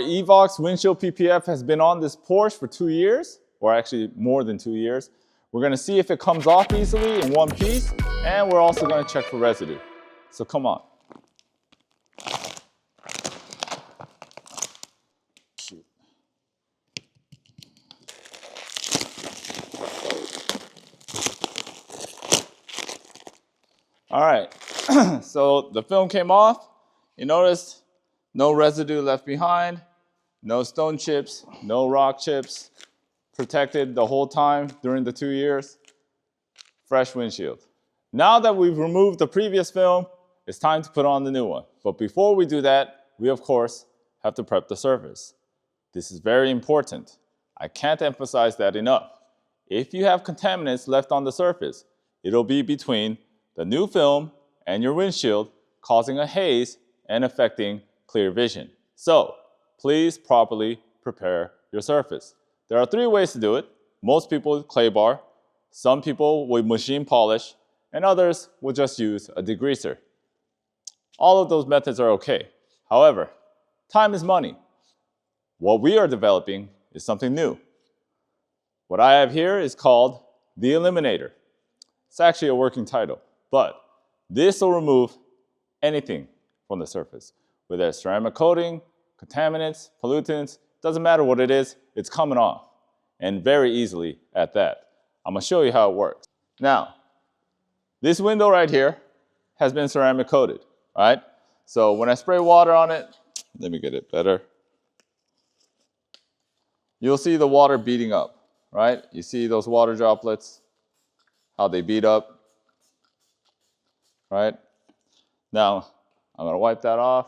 EVOX Windshield PPF has been on this Porsche for 2 years, or actually more than 2 years. We're gonna see if it comes off easily in one piece, and we're also gonna check for residue. So come on. Shoot. All right, so the film came off. You notice no residue left behind, no stone chips, no rock chips, protected the whole time during the 2 years. Fresh windshield. Now that we've removed the previous film, it's time to put on the new one. But before we do that, we of course have to prep the surface. This is very important. I can't emphasize that enough. If you have contaminants left on the surface, it'll be between the new film and your windshield, causing a haze and affecting clear vision. So please properly prepare your surface. There are 3 ways to do it. Most people with clay bar, some people with machine polish, and others will just use a degreaser. All of those methods are okay. However, time is money. What we are developing is something new. What I have here is called the Eliminator. It's actually a working title, but this will remove anything from the surface, whether it's ceramic coating, contaminants, pollutants, doesn't matter what it is, it's coming off, and very easily at that. I'm gonna show you how it works. Now, this window right here has been ceramic coated, all right? So when I spray water on it, let me get it better. You'll see the water beating up, right? You see those water droplets, how they beat up, right? Now, I'm gonna wipe that off.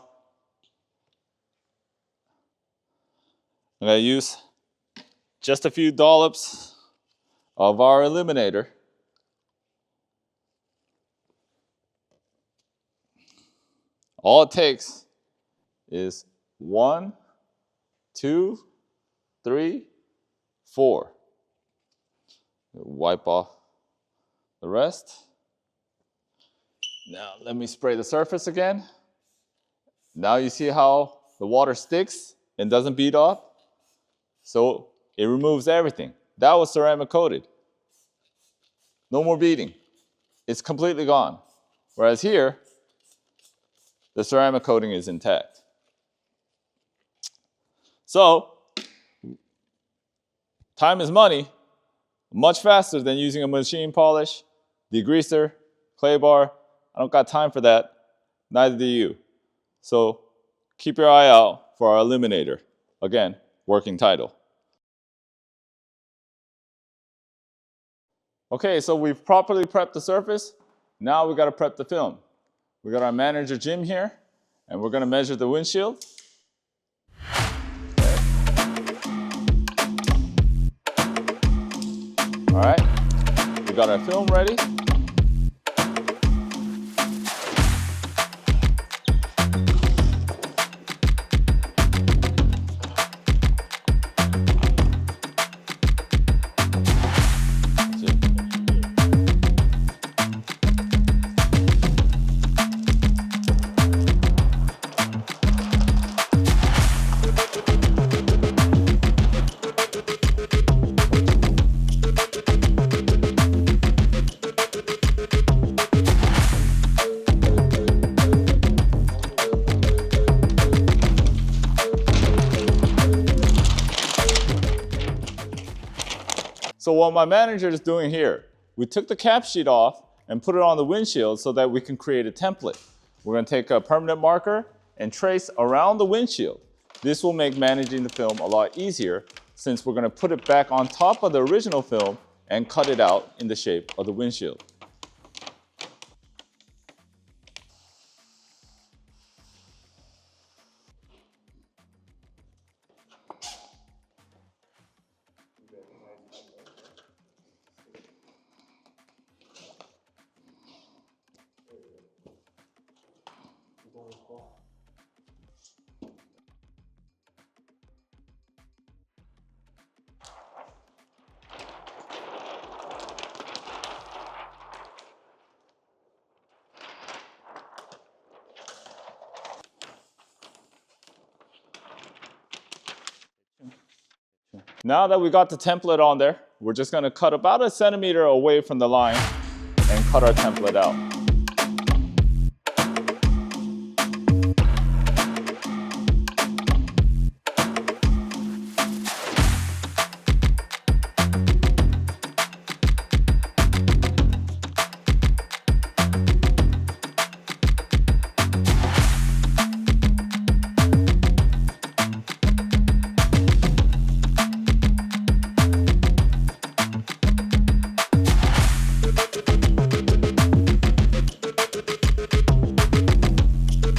I'm gonna use just a few dollops of our Eliminator. All it takes is 1, 2, 3, 4. Wipe off the rest. Now let me spray the surface again. Now you see how the water sticks and doesn't bead off? So it removes everything. That was ceramic coated. No more beading. It's completely gone. Whereas here, the ceramic coating is intact. So, time is money, much faster than using a machine polish, degreaser, clay bar. I don't got time for that, neither do you. So keep your eye out for our Eliminator. Again, working title. Okay, so we've properly prepped the surface. Now we gotta prep the film. We got our manager Jim here, and we're gonna measure the windshield. All right, we got our film ready. So what my manager is doing here, we took the cap sheet off and put it on the windshield so that we can create a template. We're going to take a permanent marker and trace around the windshield. This will make managing the film a lot easier since we're going to put it back on top of the original film and cut it out in the shape of the windshield. Now that we got the template on there, we're just going to cut about 1 centimeter away from the line and cut our template out.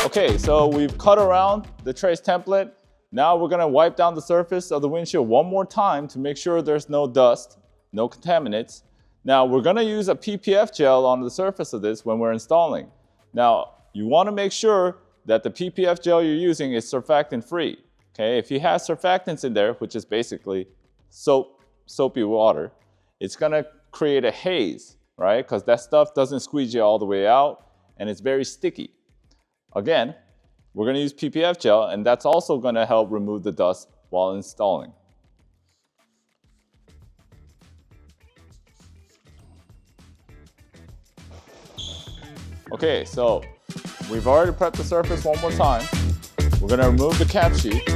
Okay, so we've cut around the trace template. Now we're going to wipe down the surface of the windshield one more time to make sure there's no dust, no contaminants. Now we're going to use a PPF gel on the surface of this when we're installing. Now you want to make sure that the PPF gel you're using is surfactant free. Okay, if you have surfactants in there, which is basically soapy water, it's going to create a haze, right? Because that stuff doesn't squeegee all the way out and it's very sticky. Again, we're going to use PPF gel, and that's also going to help remove the dust while installing. Okay, so we've already prepped the surface one more time. We're going to remove the cap sheet.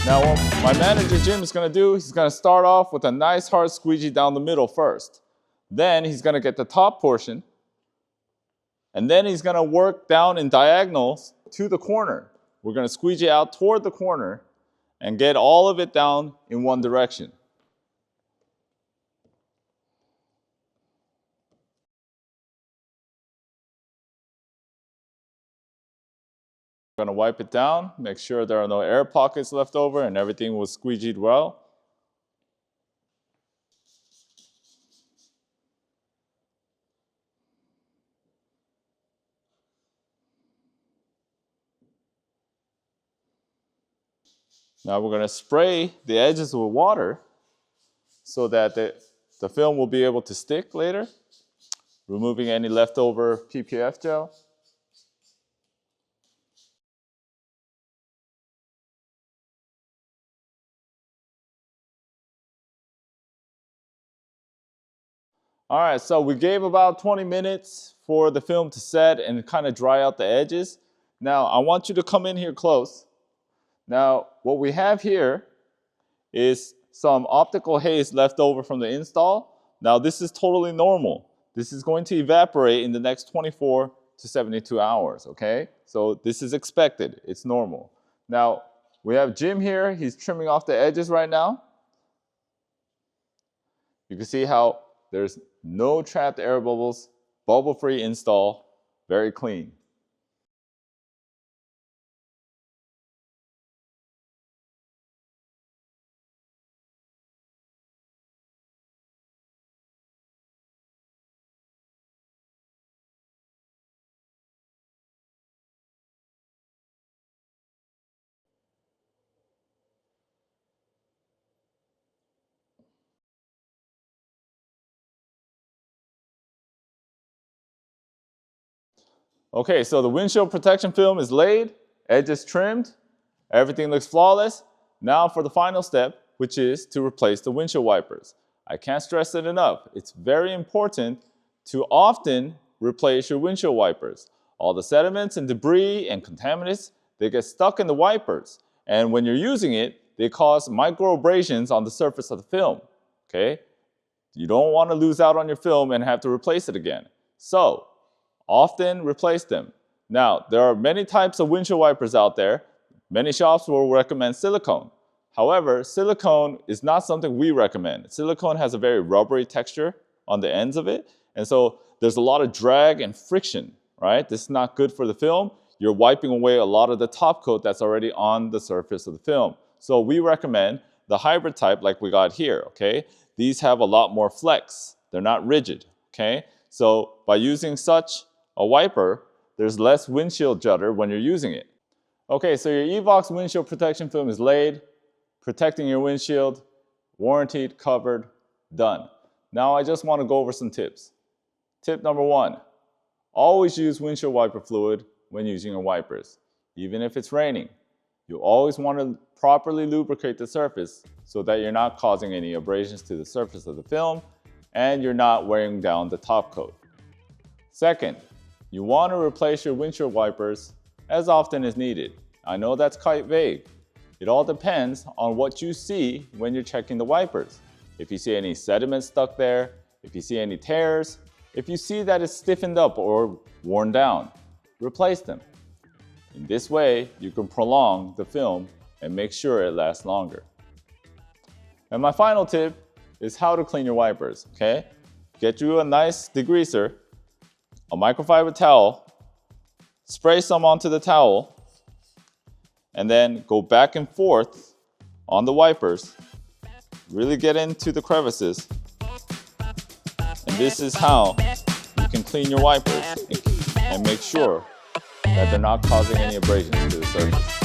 Now what my manager Jim is going to do, he's going to start off with a nice hard squeegee down the middle first. Then he's going to get the top portion. And then he's going to work down in diagonals to the corner. We're going to squeegee out toward the corner and get all of it down in one direction. We're going to wipe it down, make sure there are no air pockets left over and everything was squeegeed well. Now we're going to spray the edges with water so that the film will be able to stick later, removing any leftover PPF gel. All right, so we gave about 20 minutes for the film to set and kind of dry out the edges. Now, I want you to come in here close. Now, what we have here is some optical haze left over from the install. Now, this is totally normal. This is going to evaporate in the next 24 to 72 hours, okay? So this is expected. It's normal. Now, we have Jim here. He's trimming off the edges right now. You can see how there's no trapped air bubbles, bubble-free install, very clean. Okay, so the windshield protection film is laid, edges trimmed, everything looks flawless. Now for the final step, which is to replace the windshield wipers. I can't stress it enough. It's very important to often replace your windshield wipers. All the sediments and debris and contaminants, they get stuck in the wipers. And when you're using it, they cause micro abrasions on the surface of the film, okay? You don't want to lose out on your film and have to replace it again. So, often replace them. Now, there are many types of windshield wipers out there. Many shops will recommend silicone. However, silicone is not something we recommend. Silicone has a very rubbery texture on the ends of it, and so there's a lot of drag and friction, right? This is not good for the film. You're wiping away a lot of the top coat that's already on the surface of the film. So we recommend the hybrid type like we got here, okay? These have a lot more flex. They're not rigid, okay? So by using such a wiper, there's less windshield judder when you're using it. Okay, so your EVOX windshield protection film is laid, protecting your windshield, warranted, covered, done. Now I just want to go over some tips. Tip number 1, always use windshield wiper fluid when using your wipers. Even if it's raining, you always want to properly lubricate the surface so that you're not causing any abrasions to the surface of the film and you're not wearing down the top coat. Second, you want to replace your windshield wipers as often as needed. I know that's quite vague. It all depends on what you see when you're checking the wipers. If you see any sediment stuck there, if you see any tears, if you see that it's stiffened up or worn down, replace them. In this way, you can prolong the film and make sure it lasts longer. And my final tip is how to clean your wipers, okay? Get you a nice degreaser, a microfiber towel, spray some onto the towel, and then go back and forth on the wipers. Really get into the crevices. And this is how you can clean your wipers and make sure that they're not causing any abrasions to the surface.